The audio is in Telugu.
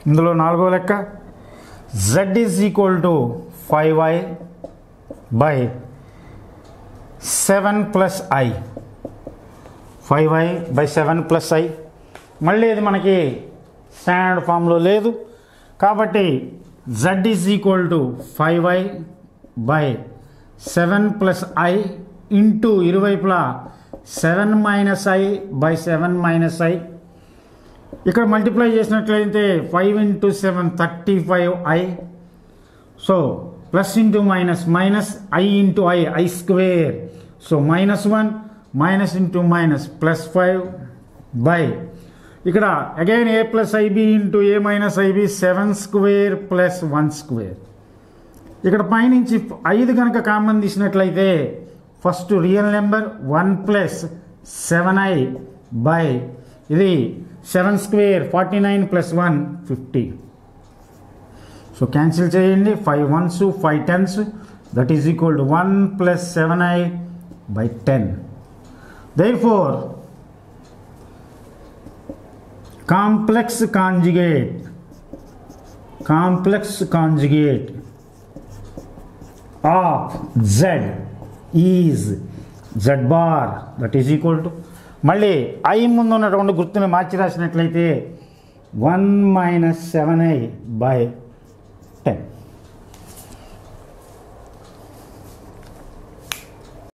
ఇందులో నాలుగో లెక్క z is equal to 5i by 7 plus i, 5i by 7 plus i. మళ్ళీ ఇది మనకి స్టాండర్డ్ ఫామ్లో లేదు కాబట్టి z is equal to 5i by 7 plus i into ఇరువైపులా 7 minus i by 7 minus i. ఇక్కడ మల్టిప్లై చేసినట్లయితే 5 into 7 35i. So plus into minus minus i into i square. So -1 minus into minus plus 5 by ఇక్కడ again a plus ib into a minus ib 7 square plus 1 square. ఇక్కడ పైనుంచి 5 కనుక కామన్ తీసినట్లయితే first real number 1 plus 7i by ఇది 7 స్క్వేర్ 49 ప్లస్ 1 50. సో క్యాన్సిల్ చేయండి. 5 1s 5 10s that is equal to 1 plus 7i by 10. Therefore complex conjugate of z is z bar that is equal to మళ్ళీ i ముందు ఉన్నటువంటి గుర్తుని మార్చి రాసినట్లయితే 1 మైనస్ 7i బై 10.